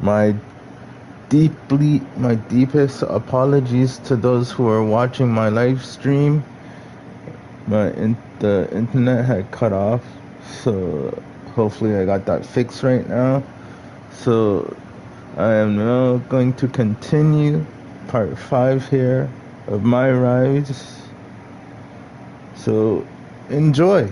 My deepest apologies to those who are watching my live stream. The internet had cut off, so hopefully I got that fixed right now. So I am now going to continue part 5 here of MyRise. So enjoy.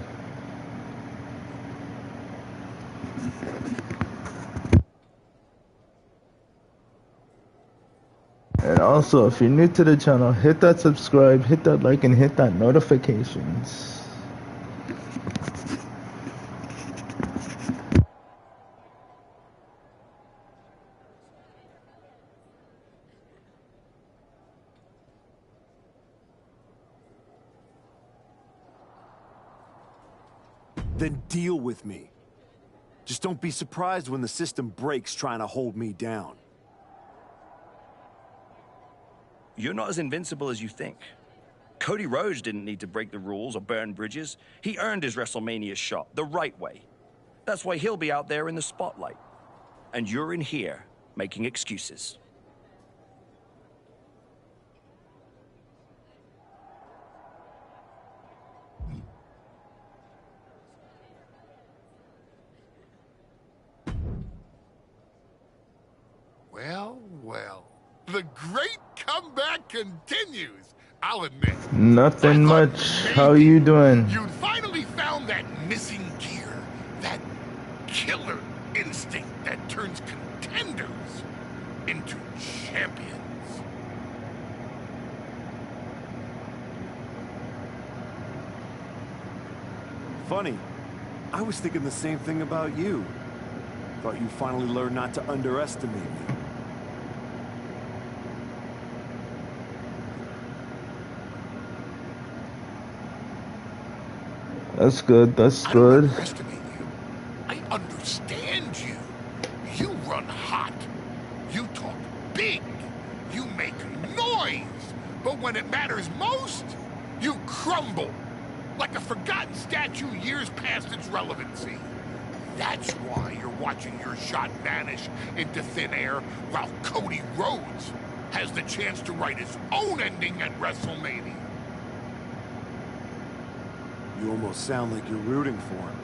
And also, if you're new to the channel, hit that subscribe, hit that like, and hit that notifications. Then deal with me. Just don't be surprised when the system breaks trying to hold me down. You're not as invincible as you think. Cody Rhodes didn't need to break the rules or burn bridges. He earned his WrestleMania shot the right way. That's why he'll be out there in the spotlight. And you're in here making excuses. Well, well. The great comeback continues, I'll admit. Nothing much. How you doing? You'd finally found that missing gear, that killer instinct that turns contenders into champions. Funny, I was thinking the same thing about you. Thought you finally learned not to underestimate me. That's good, that's I good. don't underestimate you. I understand you. You run hot. You talk big. You make noise. But when it matters most, you crumble. Like a forgotten statue years past its relevancy. That's why you're watching your shot vanish into thin air while Cody Rhodes has the chance to write his own ending at WrestleMania. You almost sound like you're rooting for him.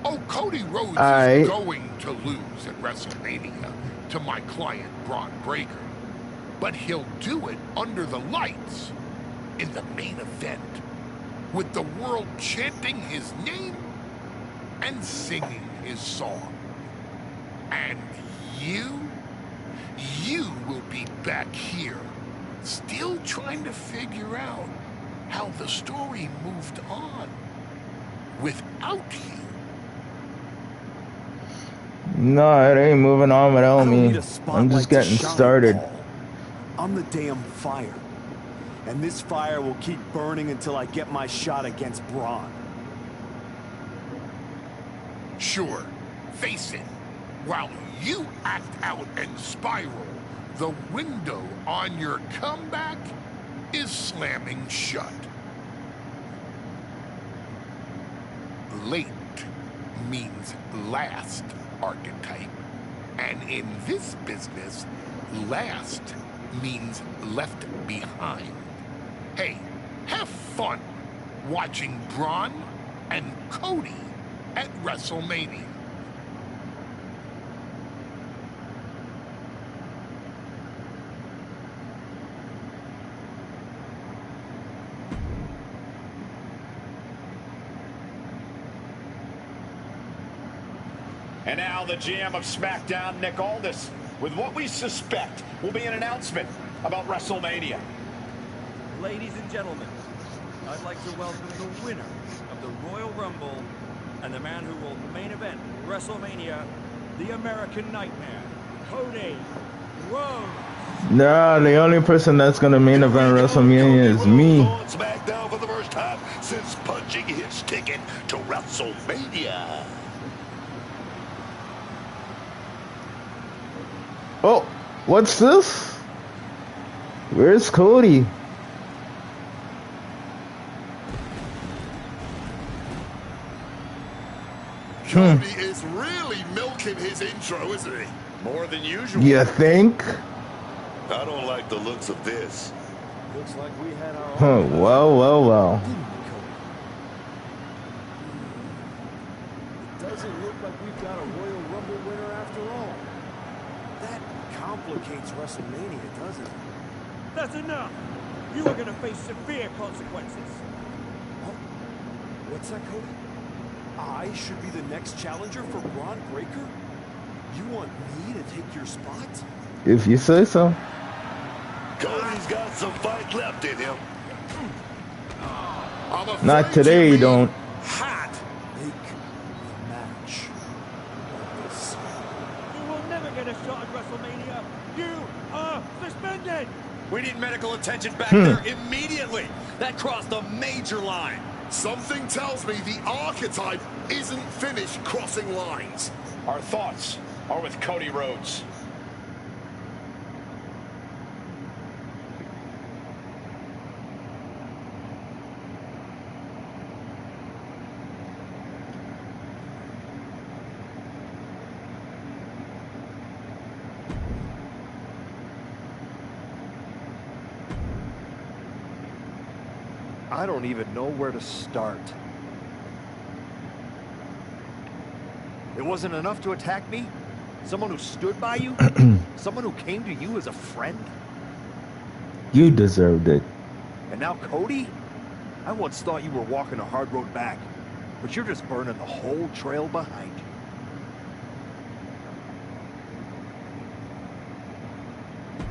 Oh, Cody Rhodes is going to lose at WrestleMania to my client, Braun Breaker. But he'll do it under the lights in the main event, with the world chanting his name and singing his song. And you will be back here, still trying to figure out how the story moved on without you. No, it ain't moving on without me. I'm just getting started. I'm the damn fire. And this fire will keep burning until I get my shot against Braun. Sure, face it. While you act out and spiral, the window on your comeback is slamming shut. Late means last archetype. And in this business, last means left behind. Hey, have fun watching Braun and Cody at WrestleMania. And now the GM of SmackDown, Nick Aldis, with what we suspect will be an announcement about WrestleMania. Ladies and gentlemen, I'd like to welcome the winner of the Royal Rumble and the man who will main event WrestleMania, the American Nightmare, Cody Rhodes. Nah, the only person that's gonna main event WrestleMania is me. On SmackDown for the first time since punching his ticket to WrestleMania. Oh, what's this? Where's Cody? Cody is really milking his intro, isn't he? More than usual. You think? I don't like the looks of this. Looks like we had our Huh, own well. didn't we, Cody? It doesn't look like we've got a Royal Rumble winner after all. That complicates WrestleMania, doesn't it? That's enough! You are going to face severe consequences. What's that, Cody? I should be the next challenger for Braun Breaker? You want me to take your spot? If you say so. Cody's got some fight left in him. I'm afraid Not today, you don't. Hot. Make the match. Like this. You will never get a shot at WrestleMania. You are suspended! We need medical attention back there immediately. That crossed a major line. Something tells me the archetype isn't finished crossing lines. Our thoughts are with Cody Rhodes. I don't even know where to start. It wasn't enough to attack me? Someone who stood by you? Someone who came to you as a friend? You deserved it. And now Cody? I once thought you were walking a hard road back, but you're just burning the whole trail behind you.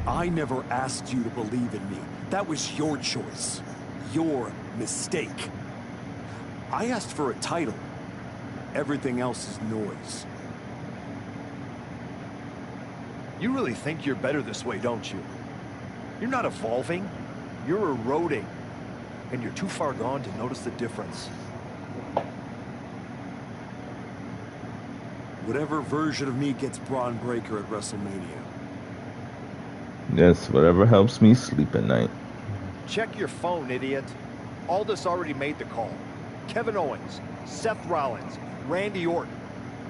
I never asked you to believe in me. That was your choice. Your mistake. I asked for a title. Everything else is noise. You really think you're better this way, don't you? You're not evolving, you're eroding. And you're too far gone to notice the difference. Whatever version of me gets Braun Breaker at WrestleMania. Yes, whatever helps me sleep at night. Check your phone, idiot. Aldous already made the call. Kevin Owens, Seth Rollins, Randy Orton.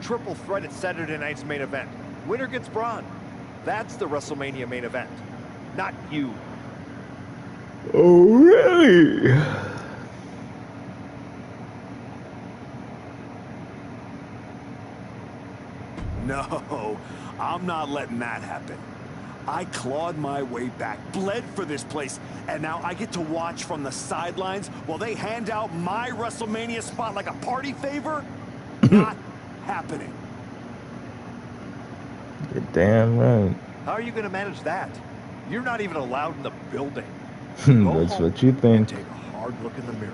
Triple threat at Saturday night's main event. Winner gets Braun. That's the WrestleMania main event. Not you. Oh, really? No, I'm not letting that happen. I clawed my way back, bled for this place, and now I get to watch from the sidelines while they hand out my WrestleMania spot like a party favor? Not happening. You're damn right. How are you going to manage that? You're not even allowed in the building. That's what you And think. take a hard look in the mirror.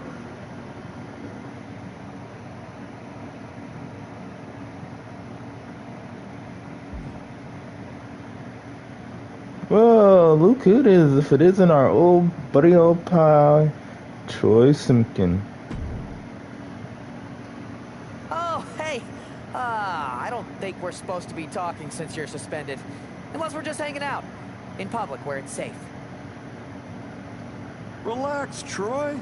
Well, look who it is. If it isn't our old buddy, old pal, Troy Simpkin. Oh, hey. I don't think we're supposed to be talking since you're suspended. Unless we're just hanging out. In public, where it's safe. Relax, Troy.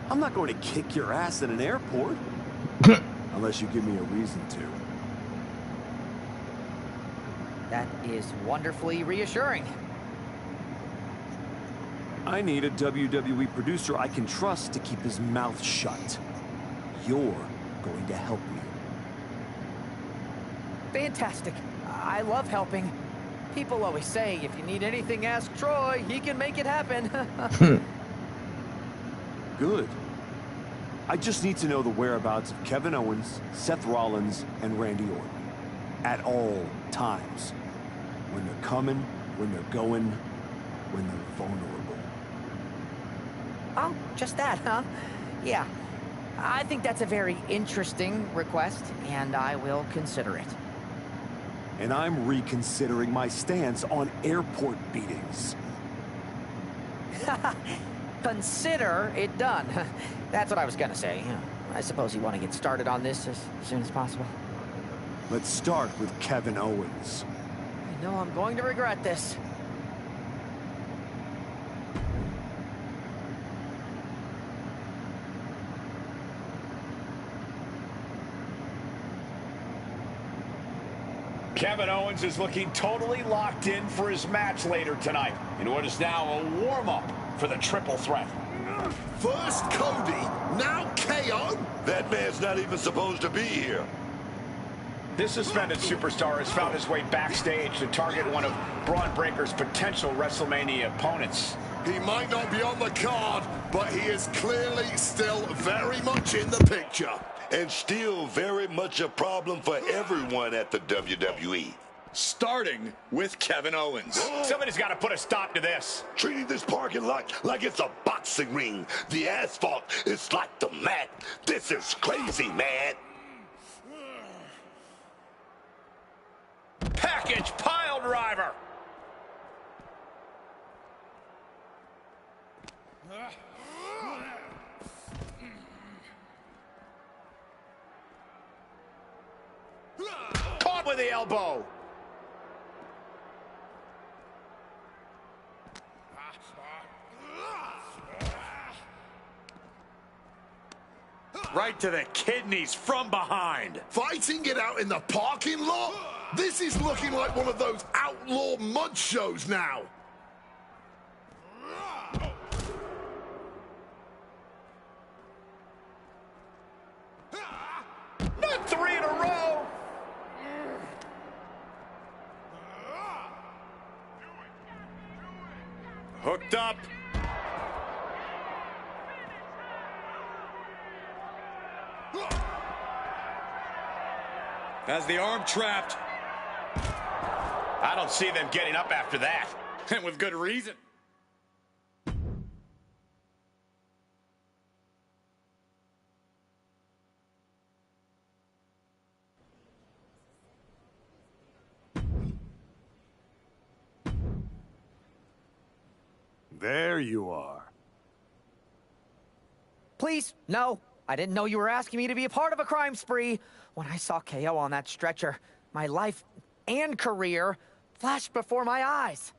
I'm not going to kick your ass in an airport. Unless you give me a reason to. That is wonderfully reassuring. I need a WWE producer I can trust to keep his mouth shut. You're going to help me. Fantastic. I love helping. People always say, if you need anything, ask Troy. He can make it happen. Good. I just need to know the whereabouts of Kevin Owens, Seth Rollins, and Randy Orton. At all times. When they're coming, when they're going, when they're vulnerable. Oh, just that, huh? Yeah. I think that's a very interesting request, and I will consider it. And I'm reconsidering my stance on airport beatings. Consider it done. That's what I was gonna say. I suppose you want to get started on this as soon as possible. Let's start with Kevin Owens. I know I'm going to regret this. Kevin Owens is looking totally locked in for his match later tonight in what is now a warm-up for the triple threat. First Cody, now KO? That man's not even supposed to be here. This suspended superstar has found his way backstage to target one of Braun Breaker's potential WrestleMania opponents. He might not be on the card, but he is clearly still very much in the picture. And still very much a problem for everyone at the WWE. Starting with Kevin Owens. Somebody's got to put a stop to this. Treating this parking lot like it's a boxing ring. The asphalt is like the mat. This is crazy, man. Package pile driver. Caught with the elbow. Right to the kidneys from behind. Fighting it out in the parking lot? This is looking like one of those outlaw mud shows now. Not 3 in a row. Hooked up. Has the arm trapped. I don't see them getting up after that. And with good reason. There you are. Please, no. I didn't know you were asking me to be a part of a crime spree. When I saw KO on that stretcher, my life and career flashed before my eyes.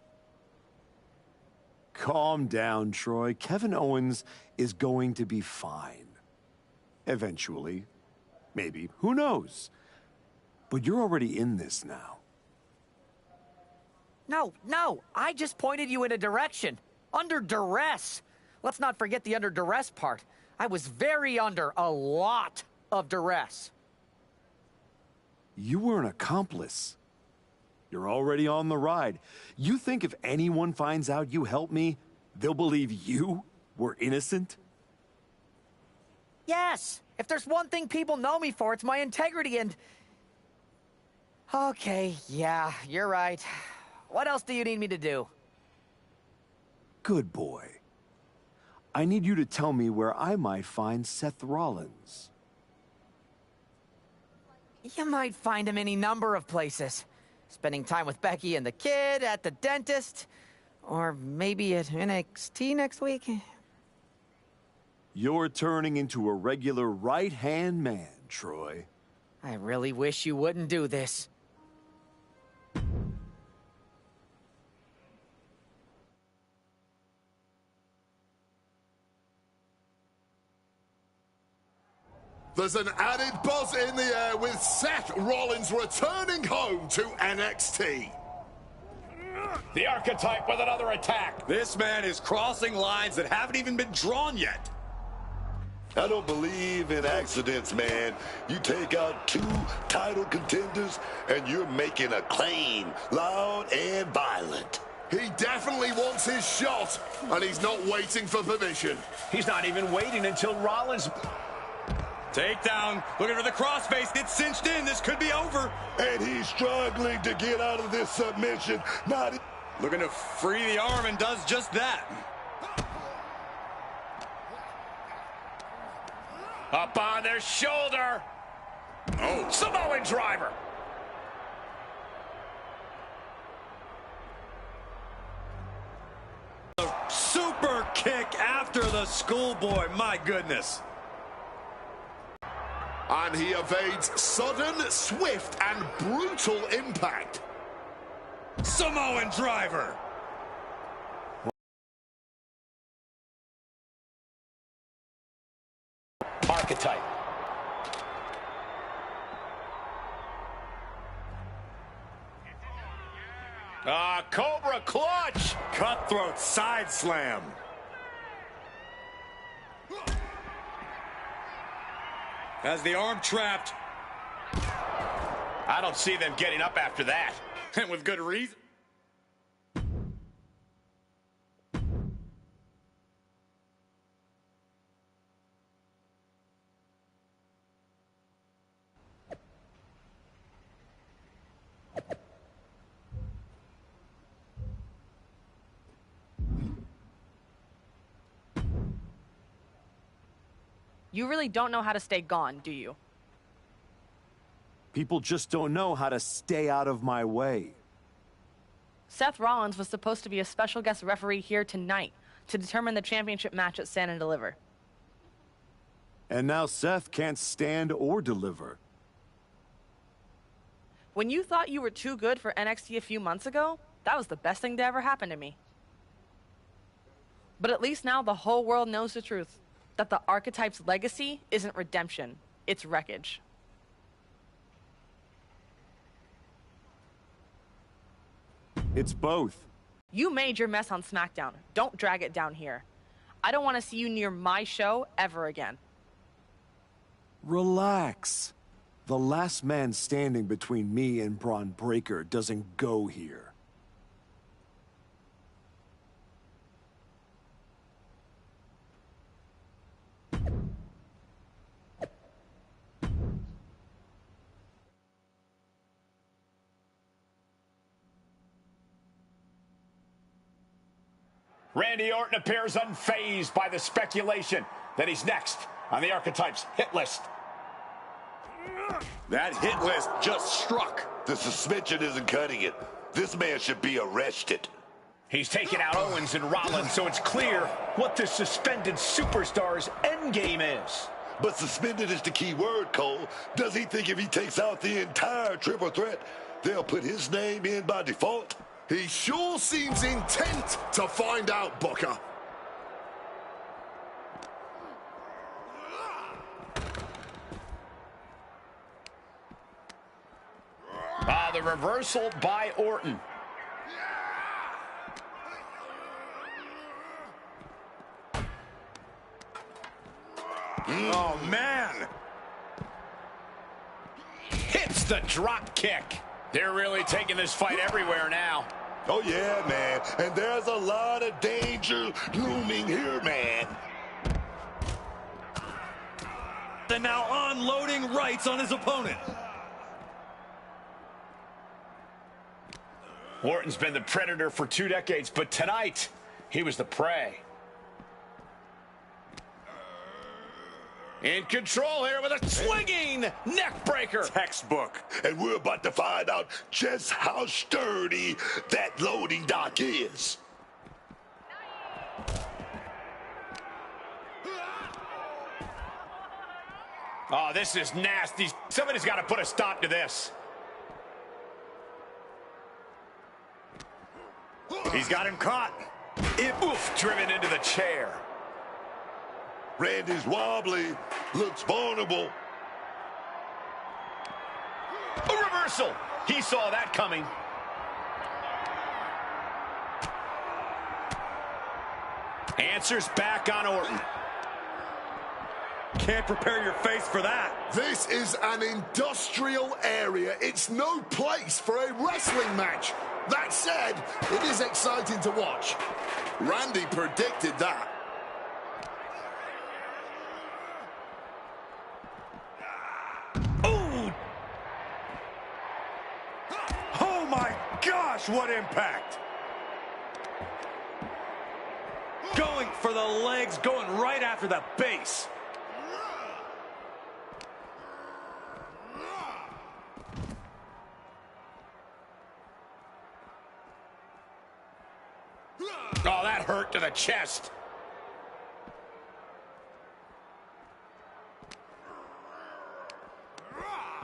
Calm down, Troy. Kevin Owens is going to be fine. Eventually. Maybe. Who knows? But you're already in this now. No. I just pointed you in a direction. Under duress. Let's not forget the under duress part. I was very under a lot of duress. You were an accomplice. You're already on the ride. You think if anyone finds out you helped me, they'll believe you were innocent? Yes. If there's one thing people know me for, it's my integrity and... Okay, yeah, you're right. What else do you need me to do? Good boy. I need you to tell me where I might find Seth Rollins. You might find him any number of places. Spending time with Becky and the kid, at the dentist, or maybe at NXT next week. You're turning into a regular right-hand man, Troy. I really wish you wouldn't do this. There's an added buzz in the air with Seth Rollins returning home to NXT. The archetype with another attack. This man is crossing lines that haven't even been drawn yet. I don't believe in accidents, man. You take out 2 title contenders and you're making a claim, loud and violent. He definitely wants his shot, and he's not waiting for permission. He's not even waiting until Rollins... Takedown, looking for the crossface, it's cinched in, this could be over. And he's struggling to get out of this submission. Looking to free the arm and does just that. Up on their shoulder. Oh. Samoan driver. Super kick after the schoolboy, my goodness. And he evades sudden, swift, and brutal impact. Samoan driver. Archetype. Cobra clutch. Cutthroat side slam. Has the arm trapped. I don't see them getting up after that. And with good reason. You really don't know how to stay gone, do you? People just don't know how to stay out of my way. Seth Rollins was supposed to be a special guest referee here tonight to determine the championship match at Stand and Deliver. And now Seth can't stand or deliver. When you thought you were too good for NXT a few months ago, that was the best thing to ever happen to me. But at least now the whole world knows the truth. That the Archetype's legacy isn't redemption, it's wreckage. It's both. You made your mess on SmackDown. Don't drag it down here. I don't want to see you near my show ever again. Relax. The last man standing between me and Braun Breaker doesn't go here. Randy Orton appears unfazed by the speculation that he's next on the Archetype's hit list. That hit list just struck. The suspension isn't cutting it. This man should be arrested. He's taken out Owens and Rollins, so it's clear what the suspended superstar's endgame is. But suspended is the key word, Cole. Does he think if he takes out the entire triple threat, they'll put his name in by default? He sure seems intent to find out, Booker. The reversal by Orton. Oh, man. Hits the drop kick. They're really taking this fight everywhere now. Oh, yeah, man. And there's a lot of danger looming here, man. And now unloading rights on his opponent. Orton's been the predator for 2 decades, but tonight, he was the prey. In control here with a swinging neck breaker. Textbook. And we're about to find out just how sturdy that loading dock is. Oh, this is nasty. Somebody's got to put a stop to this. He's got him caught. Oof, driven into the chair. Randy's wobbly, looks vulnerable. A reversal. He saw that coming. Answers back on Orton. Can't prepare your face for that. This is an industrial area. It's no place for a wrestling match. That said, it is exciting to watch. Randy predicted that. Ooh! Oh my gosh, what impact! Going for the legs, going right after the base. Oh, that hurt to the chest.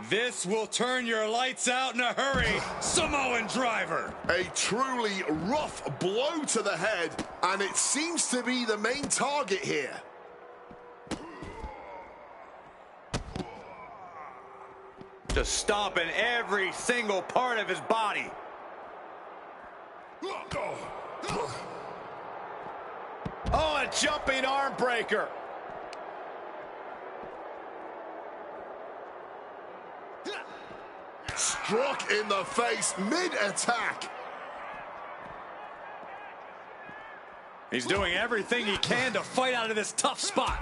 This will turn your lights out in a hurry, Samoan driver. A truly rough blow to the head, and it seems to be the main target here. Just stomping every single part of his body. Oh, a jumping arm breaker. Struck in the face mid-attack. He's doing everything he can to fight out of this tough spot.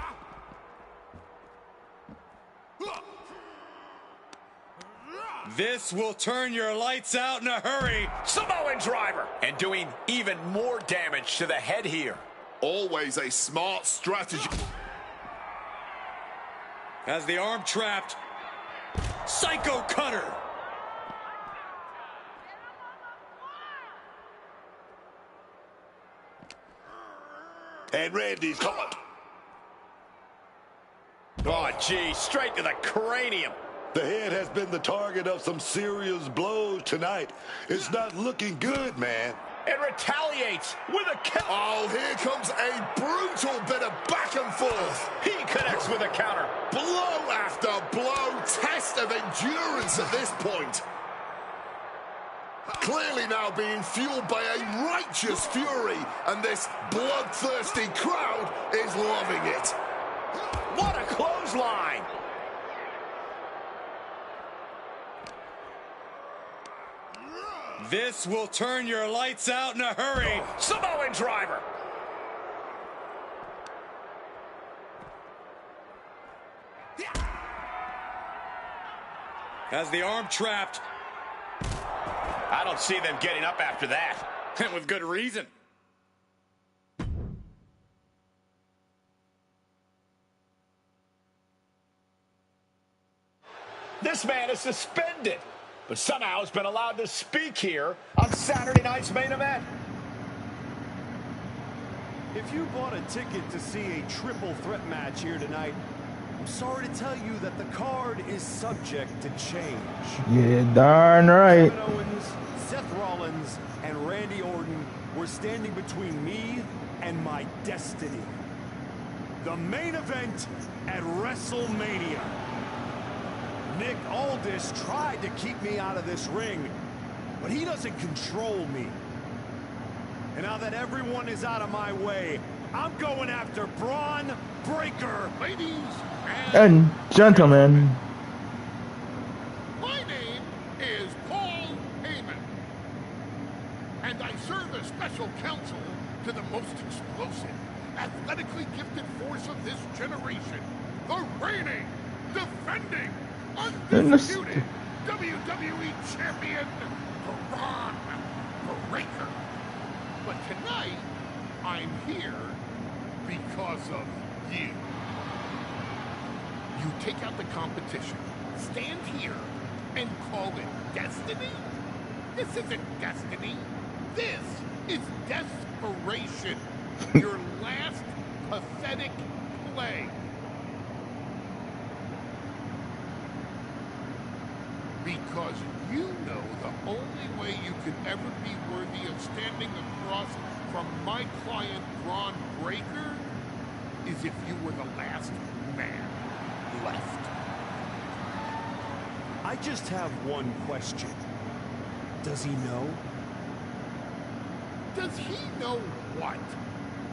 This will turn your lights out in a hurry. Samoan driver. And doing even more damage to the head here. Always a smart strategy. Has the arm trapped. Psycho cutter. And Randy's coming. Oh, gee, straight to the cranium. The head has been the target of some serious blows tonight. It's not looking good, man. It retaliates with a kick. Oh, here comes a brutal bit of back and forth. He connects with a counter. Blow after blow. Test of endurance at this point. Clearly now being fueled by a righteous fury, and this bloodthirsty crowd is loving it. What a clothesline! This will turn your lights out in a hurry. Samoan driver. Has the arm trapped. I don't see them getting up after that. And with good reason. This man is suspended, but somehow has been allowed to speak here on Saturday night's main event. If you bought a ticket to see a triple threat match here tonight, I'm sorry to tell you that the card is subject to change. Yeah, darn right. Kevin Owens, Seth Rollins, and Randy Orton were standing between me and my destiny. The main event at WrestleMania. Nick Aldis tried to keep me out of this ring, but he doesn't control me. And now that everyone is out of my way, I'm going after Braun Breaker. Ladies And gentlemen, my name is Paul Heyman, and I serve as special counsel to the most explosive, athletically gifted force of this generation, the reigning, defending, undisputed WWE champion, Braun Breaker. But tonight, I'm here because of you. You take out the competition, stand here, and call it destiny? This isn't destiny. This is desperation. Your last pathetic play. Because you know the only way you could ever be worthy of standing across from my client, Braun Breaker, is if you were the last man left. I just have one question. Does he know? Does he know what?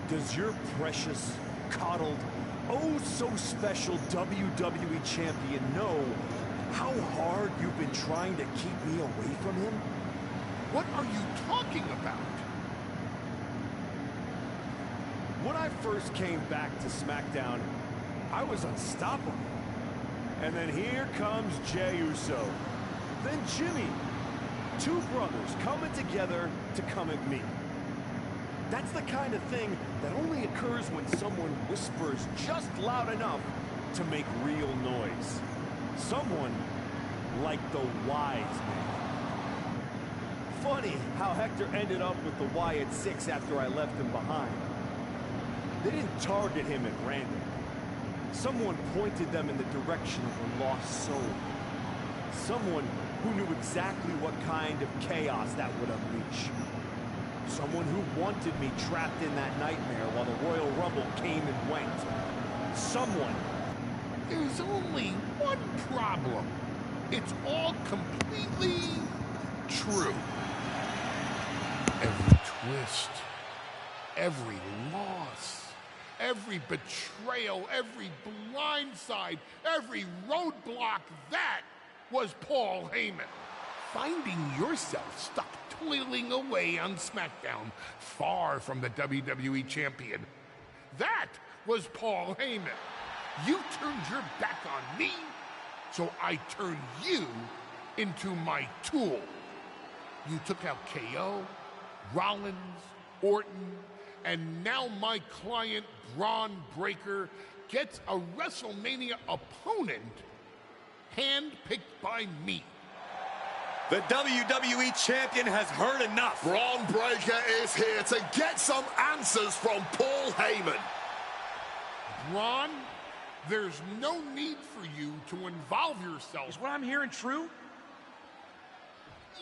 Does your precious, coddled, oh so special WWE champion know how hard you've been trying to keep me away from him? What are you talking about? When I first came back to SmackDown, I was unstoppable. And then here comes Jey Uso. Then Jimmy. Two brothers coming together to come at me. That's the kind of thing that only occurs when someone whispers just loud enough to make real noise. Someone like the Wise Man. Funny how Hector ended up with the Wyatt Six after I left him behind. They didn't target him at random. Someone pointed them in the direction of a lost soul. Someone who knew exactly what kind of chaos that would unleash. Someone who wanted me trapped in that nightmare while the Royal Rumble came and went. Someone. There's only one problem. It's all completely true. Every twist, every loss, every betrayal, every blindside, every roadblock, that was Paul Heyman. Finding yourself stuck toiling away on SmackDown, far from the WWE champion. That was Paul Heyman. You turned your back on me, so I turned you into my tool. You took out KO, Rollins, Orton, and now my client, Braun Breaker, gets a WrestleMania opponent handpicked by me. The WWE champion has heard enough. Braun Breaker is here to get some answers from Paul Heyman. Braun, there's no need for you to involve yourself. Is what I'm hearing true?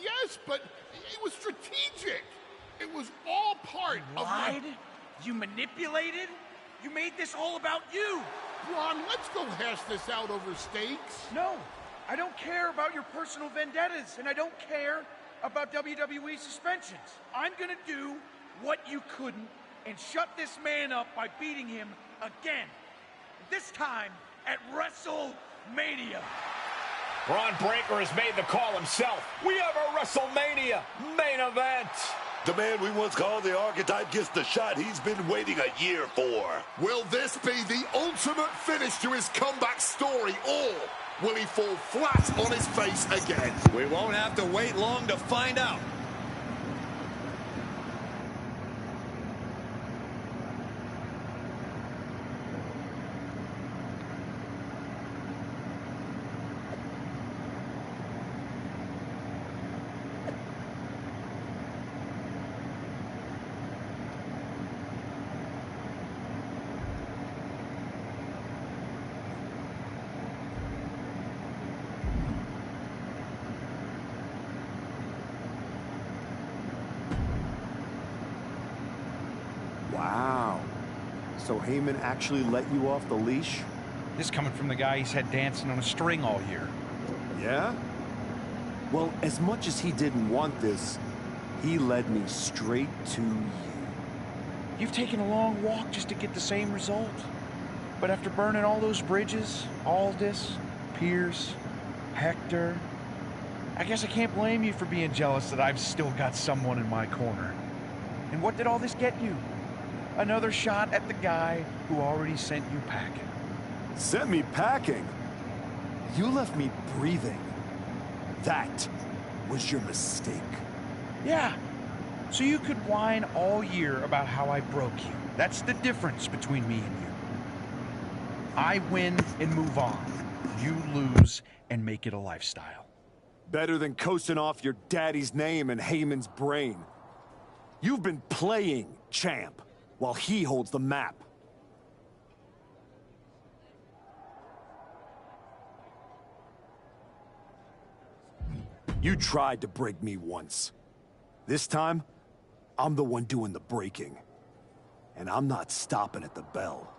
Yes, but it was strategic. It was all part of my... You manipulated? You made this all about you. Braun, let's go hash this out over steaks. No, I don't care about your personal vendettas, and I don't care about WWE suspensions. I'm gonna do what you couldn't and shut this man up by beating him again. This time at WrestleMania. Braun Breaker has made the call himself. We have a WrestleMania main event. The man we once called the archetype gets the shot he's been waiting a year for. Will this be the ultimate finish to his comeback story, or will he fall flat on his face again? We won't have to wait long to find out. Wow. So Heyman actually let you off the leash? This coming from the guy he's had dancing on a string all year. Yeah? Well, as much as he didn't want this, he led me straight to you. You've taken a long walk just to get the same result. But after burning all those bridges, Aldis, Pierce, Hector, I guess I can't blame you for being jealous that I've still got someone in my corner. And what did all this get you? Another shot at the guy who already sent you packing. Sent me packing? You left me breathing. That was your mistake. Yeah, so you could whine all year about how I broke you. That's the difference between me and you. I win and move on. You lose and make it a lifestyle. Better than coasting off your daddy's name and Heyman's brain. You've been playing champ while he holds the map. You tried to break me once. This time, I'm the one doing the breaking. And I'm not stopping at the bell.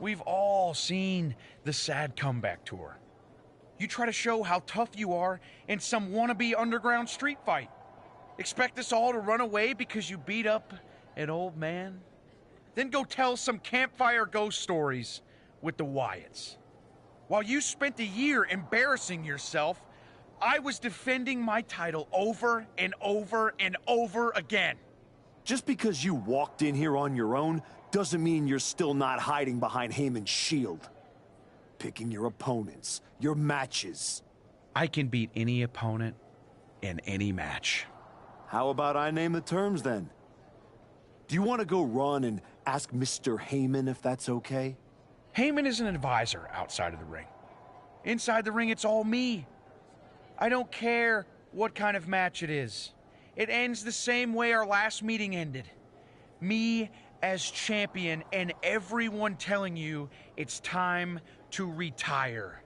We've all seen the sad comeback tour. You try to show how tough you are in some wannabe underground street fight. Expect us all to run away because you beat up an old man? Then go tell some campfire ghost stories with the Wyatts. While you spent a year embarrassing yourself, I was defending my title over and over and over again. Just because you walked in here on your own doesn't mean you're still not hiding behind Heyman's shield. Picking your opponents, your matches. I can beat any opponent in any match. How about I name the terms then? Do you want to go run and ask Mr. Heyman if that's okay? Heyman is an advisor outside of the ring. Inside the ring, it's all me. I don't care what kind of match it is. It ends the same way our last meeting ended. Me as champion and everyone telling you it's time to retire.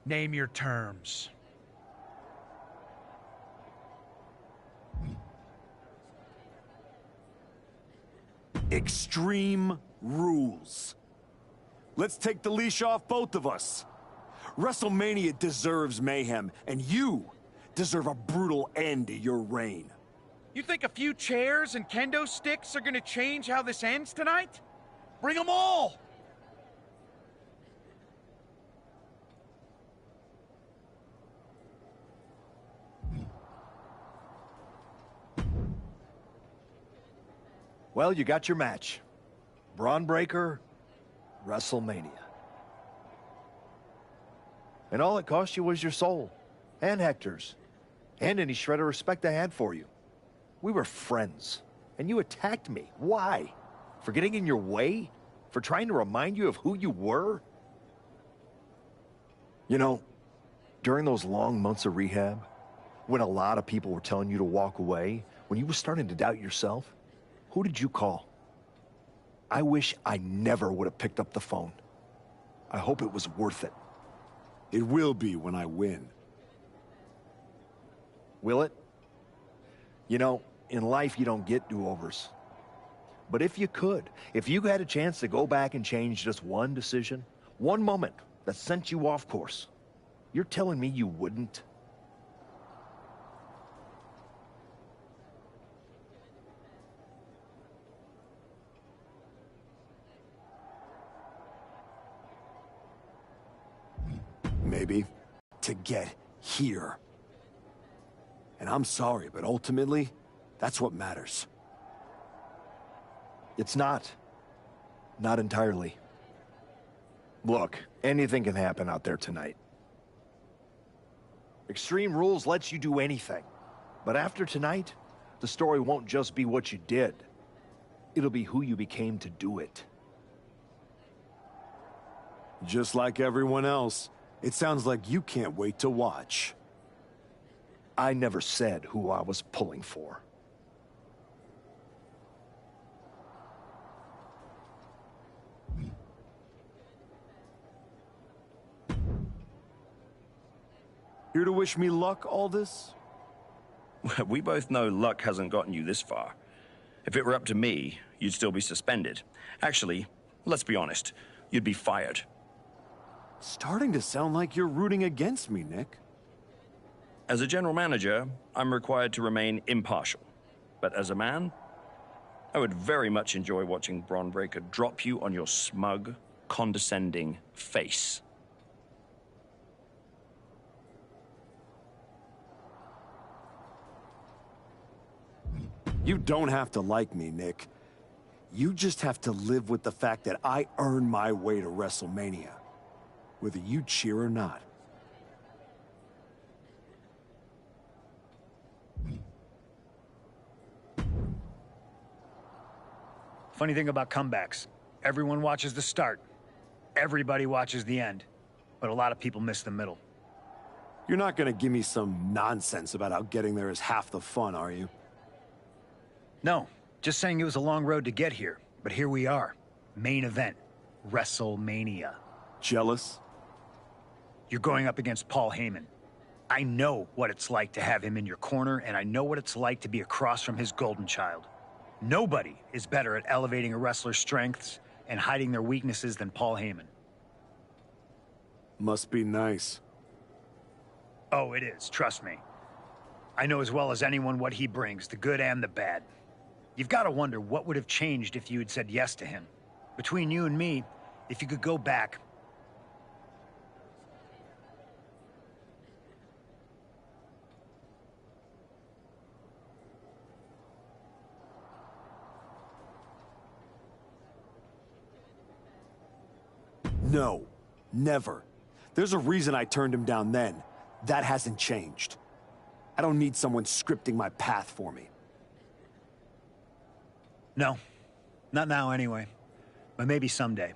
Name your terms. Extreme rules. Let's take the leash off both of us. WrestleMania deserves mayhem, and you deserve a brutal end to your reign. You think a few chairs and kendo sticks are gonna change how this ends tonight? Bring them all! Well, you got your match. Braun Breaker, WrestleMania. And all it cost you was your soul. And Hector's. And any shred of respect I had for you. We were friends. And you attacked me. Why? For getting in your way? For trying to remind you of who you were? You know, during those long months of rehab, when a lot of people were telling you to walk away, when you were starting to doubt yourself, who did you call? I wish I never would have picked up the phone. I hope it was worth it. It will be when I win. Will it? You know, in life you don't get do-overs. But if you could, if you had a chance to go back and change just one decision, one moment that sent you off course, you're telling me you wouldn't? Maybe. To get here. And I'm sorry, but ultimately, that's what matters. It's not. Not entirely. Look, anything can happen out there tonight. Extreme Rules lets you do anything. But after tonight, the story won't just be what you did. It'll be who you became to do it. Just like everyone else, it sounds like you can't wait to watch. I never said who I was pulling for. Here to wish me luck, Aldous? We both know luck hasn't gotten you this far. If it were up to me, you'd still be suspended. Actually, let's be honest, you'd be fired. Starting to sound like you're rooting against me, Nick. As a general manager, I'm required to remain impartial. But as a man, I would very much enjoy watching Braun Breaker drop you on your smug, condescending face. You don't have to like me, Nick. You just have to live with the fact that I earned my way to WrestleMania, whether you cheer or not. Funny thing about comebacks, everyone watches the start. Everybody watches the end. But a lot of people miss the middle. You're not gonna give me some nonsense about how getting there is half the fun, are you? No, just saying it was a long road to get here. But here we are. Main event. WrestleMania. Jealous? You're going up against Paul Heyman. I know what it's like to have him in your corner, and I know what it's like to be across from his golden child. Nobody is better at elevating a wrestler's strengths and hiding their weaknesses than Paul Heyman. Must be nice. Oh, it is, trust me. I know as well as anyone what he brings, the good and the bad. You've got to wonder what would have changed if you had said yes to him. Between you and me, if you could go back... No, never. There's a reason I turned him down then. That hasn't changed. I don't need someone scripting my path for me. No, not now anyway. But maybe someday.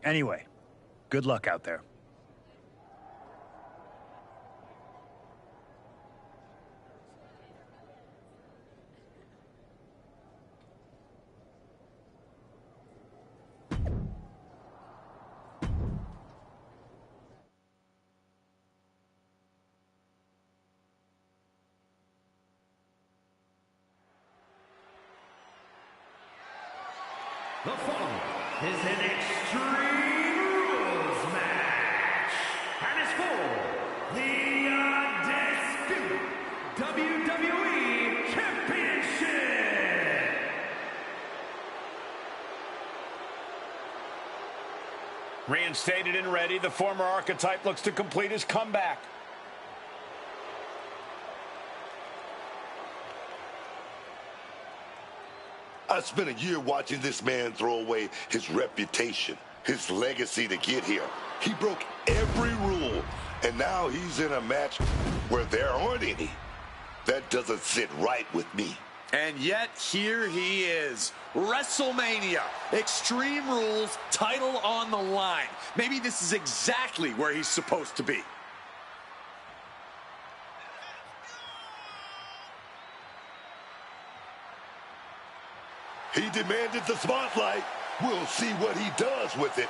Anyway, good luck out there. The following is an Extreme Rules match and is for the undisputed WWE Championship. Reinstated and ready, the former archetype looks to complete his comeback. I spent a year watching this man throw away his reputation, his legacy to get here. He broke every rule, and now he's in a match where there aren't any. That doesn't sit right with me. And yet, here he is. WrestleMania. Extreme Rules, title on the line. Maybe this is exactly where he's supposed to be. He demanded the spotlight. We'll see what he does with it.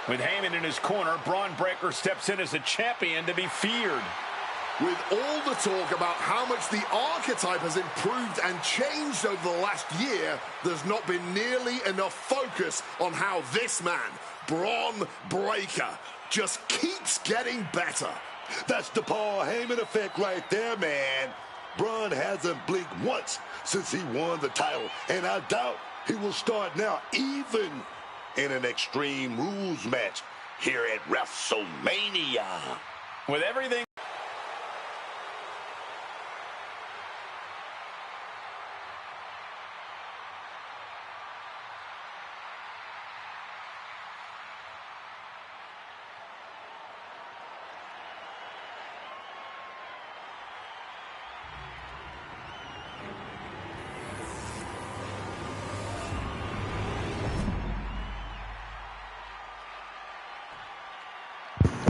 With Heyman in his corner, Braun Breaker steps in as a champion to be feared. With all the talk about how much the archetype has improved and changed over the last year, there's not been nearly enough focus on how this man, Braun Breaker, just keeps getting better. That's the Paul Heyman effect right there, man. Braun hasn't blinked once since he won the title, and I doubt he will start now, even in an Extreme Rules match here at WrestleMania. With everything...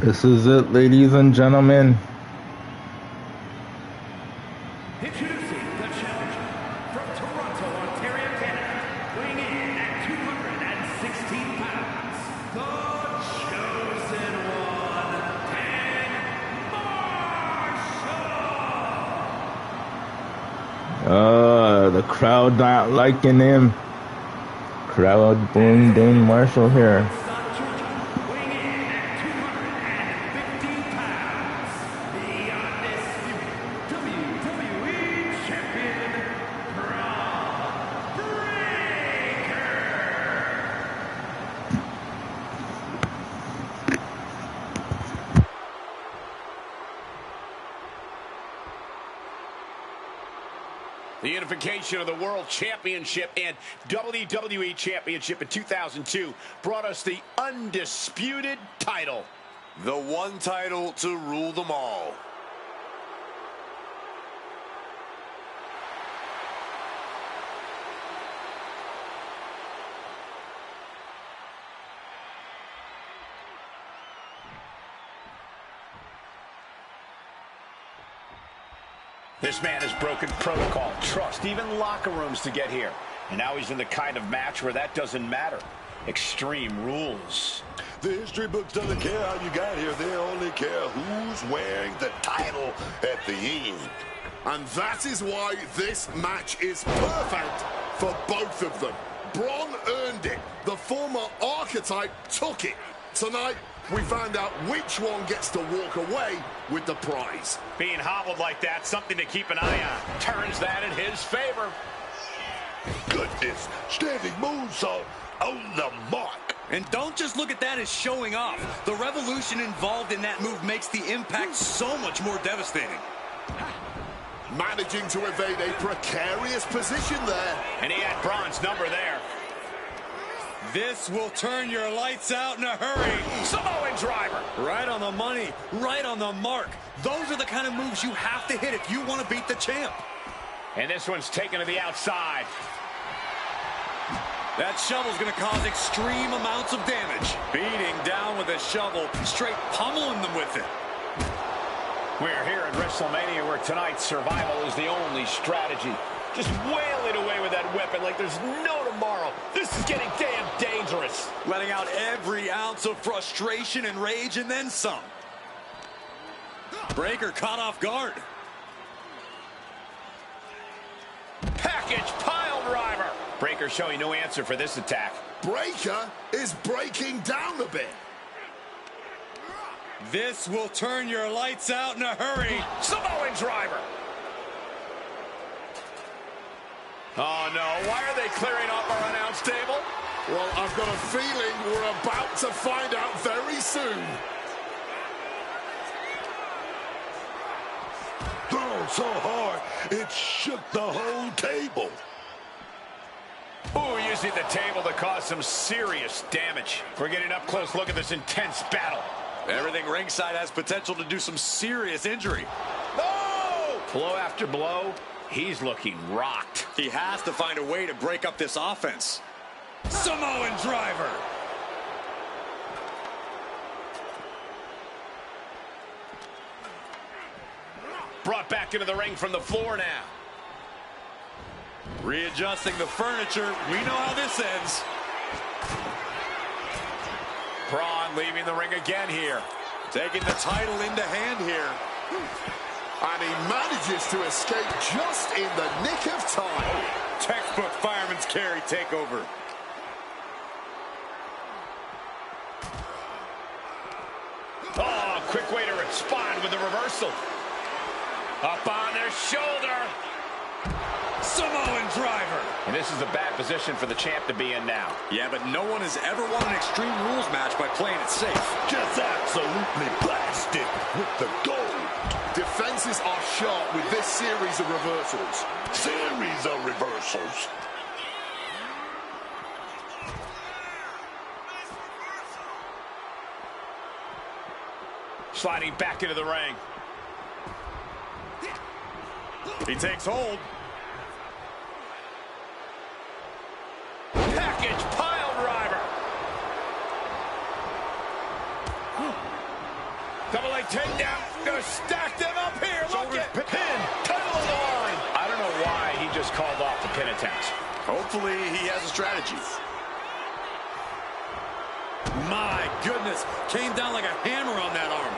This is it, ladies and gentlemen. Introducing the challenger from Toronto, Ontario, Canada, weighing in at 216 pounds, the chosen one, Dan Marshall. The crowd not liking him. Crowd booing Dan Marshall here. The unification of the World Championship and WWE Championship in 2002 brought us the undisputed title. The one title to rule them all. This man has broken protocol, trust, even locker rooms to get here. And now he's in the kind of match where that doesn't matter. Extreme Rules. The history books doesn't care how you got here. They only care who's wearing the title at the end. And that is why this match is perfect for both of them. Braun earned it. The former archetype took it. Tonight, we found out which one gets to walk away with the prize. Being hobbled like that, something to keep an eye on. Turns that in his favor. Goodness, standing moonsault on the mark. And don't just look at that as showing off. The revolution involved in that move makes the impact so much more devastating. Managing to evade a precarious position there. And he had Braun's number there. This will turn your lights out in a hurry. Samoan driver. Right on the money, right on the mark. Those are the kind of moves you have to hit if you want to beat the champ. And this one's taken to the outside. That shovel's going to cause extreme amounts of damage. Beating down with a shovel, straight pummeling them with it. We're here at WrestleMania where tonight's survival is the only strategy. Just wailing away with that weapon like there's no tomorrow. This is getting damn dangerous. Letting out every ounce of frustration and rage and then some. Breaker caught off guard. Package pile driver. Breaker showing no answer for this attack. Breaker is breaking down a bit. This will turn your lights out in a hurry. Samoan driver. Oh, no. Why are they clearing off our announce table? Well, I've got a feeling we're about to find out very soon. Thrown so hard, it shook the whole table. Ooh, using the table to cause some serious damage. We're getting up close look at this intense battle. Everything ringside has potential to do some serious injury. No! Blow after blow. He's looking rocked. He has to find a way to break up this offense. Samoan driver. Brought back into the ring from the floor now. Readjusting the furniture. We know how this ends. Braun leaving the ring again here. Taking the title into hand here. And he manages to escape just in the nick of time. Textbook fireman's carry takeover. Oh, quick way to respond with a reversal. Up on their shoulder. Samoan driver. And this is a bad position for the champ to be in now. Yeah, but no one has ever won an Extreme Rules match by playing it safe. Just absolutely blasted with the gold. Defenses are sharp with this series of reversals. Series of reversals. Sliding back into the ring. He takes hold. Package pile driver. Double leg takedown. Gonna stack them up here. Look at pin. Title on the line. I don't know why he just called off the pin attempt. Hopefully he has a strategy. My goodness. Came down like a hammer on that arm.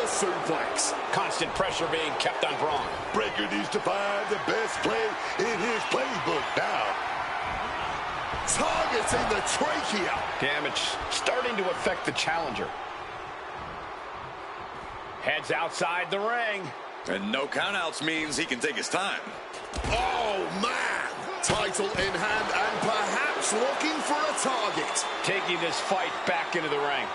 Suplex. Constant pressure being kept on Braun. Breaker needs to find the best play in his playbook now. Targeting the trachea. Damage starting to affect the challenger. Heads outside the ring. And no countouts means he can take his time. Oh, man. Title in hand and perhaps looking for a target. Taking this fight back into the ring.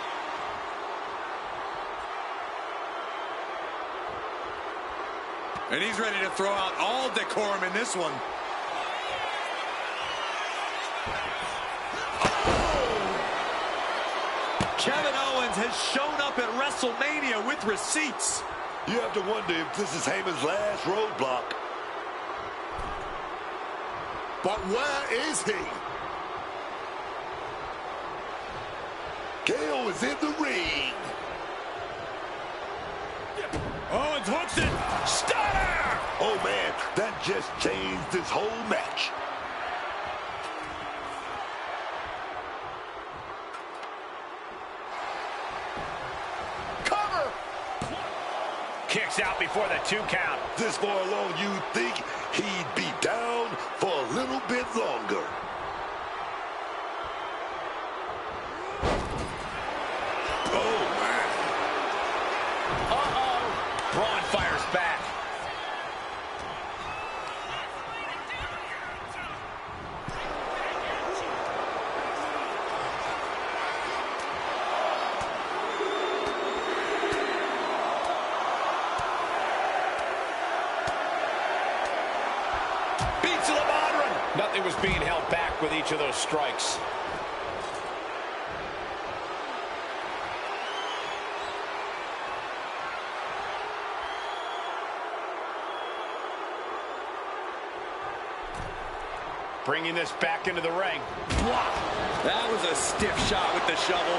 And he's ready to throw out all decorum in this one. Kevin Owens has shown up at WrestleMania with receipts. You have to wonder if this is Heyman's last roadblock. But where is he? KO is in the ring. Owens hooks it. Stunner! Oh, man, that just changed this whole match. Cover! Kicks out before the 2 count. This far along, you'd think he'd be down for a little bit longer. Braun fires back. certainly was being held back with each of those strikes. Bringing this back into the ring. Block. That was a stiff shot with the shovel.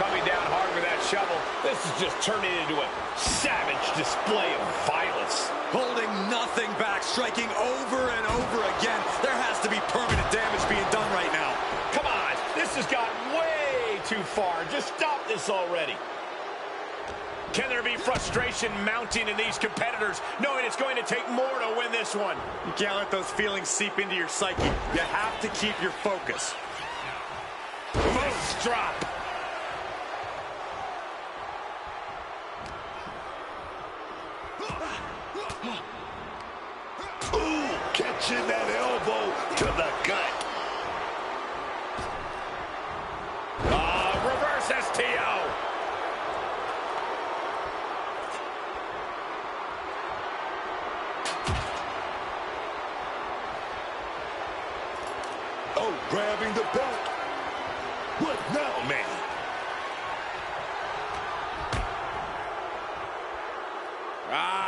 Coming down hard with that shovel. This is just turning into a savage display of violence. Holding nothing back, striking over and over again. There has to be permanent damage being done right now. Come on, this has gotten way too far. Just stop this already. Can there be frustration mounting in these competitors, knowing it's going to take more to win this one? You can't let those feelings seep into your psyche. You have to keep your focus. Nice drop. Ooh, catching that elbow to the gut. Reverse STO. Oh, grabbing the belt. What now, man?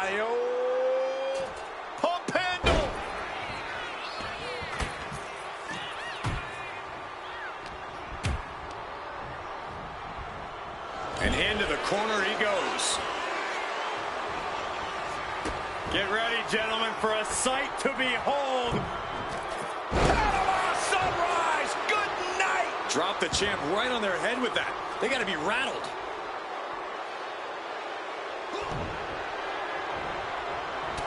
The old pump handle. And into the corner he goes. Get ready, gentlemen, for a sight to behold. Sunrise, good night. Drop the champ right on their head with that. They got to be rattled.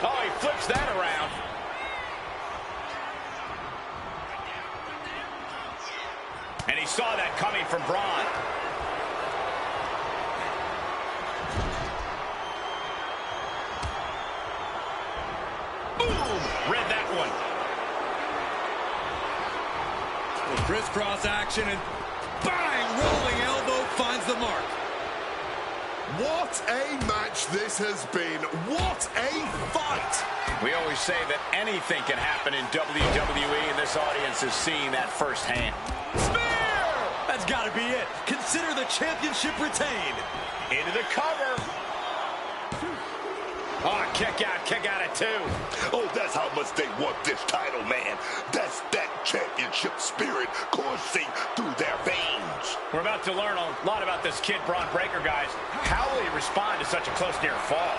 Oh, he flips that around. And he saw that coming from Braun. Boom! Read that one. The crisscross action and bang! Rolling elbow finds the mark. What a match this has been. What a fight. We always say that anything can happen in WWE, and this audience is seeing that firsthand. Spear! That's got to be it. Consider the championship retained. Into the cover. Oh, kick out at 2. Oh, that's how much they want this title, man. That's that championship spirit coursing through their veins. We're about to learn a lot about this kid, Braun Breaker, guys. How will he respond to such a close near fall?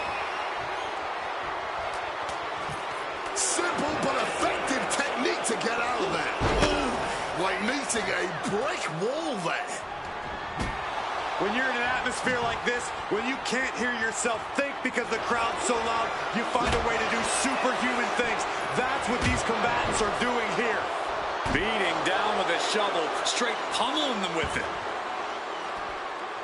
Simple but effective technique to get out of there. Ooh, like meeting a brick wall there. When you're in an atmosphere like this, when you can't hear yourself think because the crowd's so loud, you find a way to do superhuman things. That's what these combatants are doing here. Beating down with a shovel, straight pummeling them with it.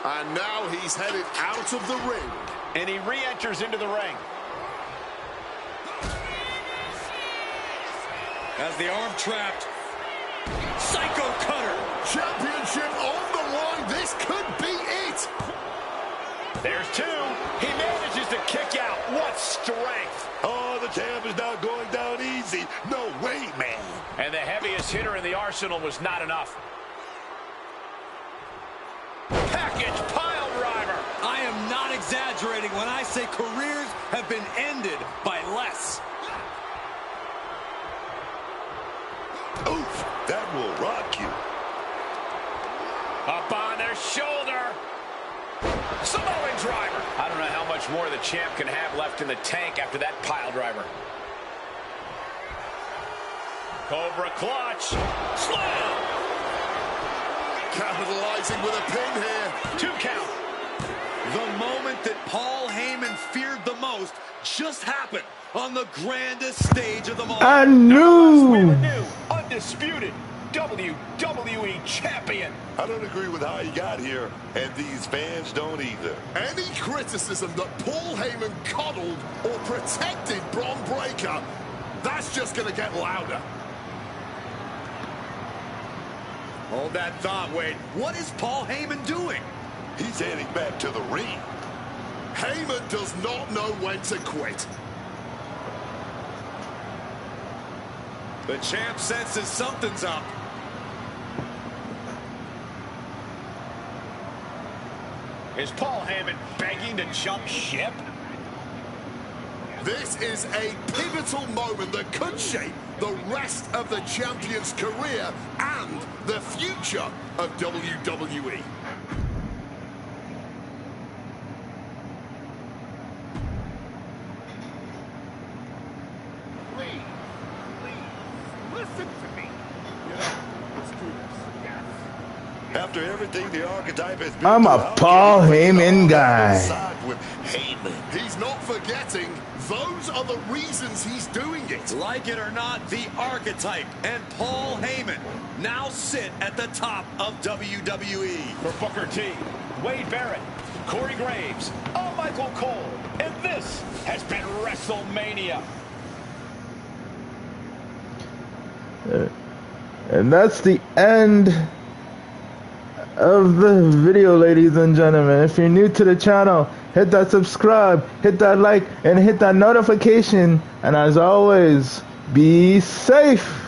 And now he's headed out of the ring. And he re-enters into the ring. As the arm trapped. Psycho cutter. Championship on the line. This could be it. There's 2. He manages to kick out. What strength. Oh, the champ is not going down easy. No way, man. And the heaviest hitter in the arsenal was not enough. Package pile driver. I am not exaggerating when I say careers have been ended by less. Oof, that will rock you. Up on their shoulder. Samoan driver. I don't know how much more the champ can have left in the tank after that pile driver. Cobra clutch. Slam. Capitalizing with a pin here. 2 count. The moment that Paul Heyman feared the most just happened on the grandest stage of them all. I knew. We have a new, undisputed WWE champion. I don't agree with how he got here, and these fans don't either. Any criticism that Paul Heyman coddled or protected Braun Breaker, that's just going to get louder. Hold that thought, Wade. What is Paul Heyman doing? He's heading back to the ring. Heyman does not know when to quit. The champ senses something's up. Is Paul Heyman begging to jump ship? This is a pivotal moment that could shape the rest of the champion's career and the future of WWE. Please, listen to me. Let's do this. Yes. After everything the archetype has been I'm a through, Paul Heyman guy. side with Heyman. He's not forgetting those are the reasons he's doing it. Like it or not, the archetype and Paul Heyman now sit at the top of WWE. For Booker T, Wade Barrett, Corey Graves, Michael Cole, and this has been WrestleMania. And that's the end of the video, ladies and gentlemen. If you're new to the channel, hit that subscribe, hit that like, and hit that notification. And as always, be safe.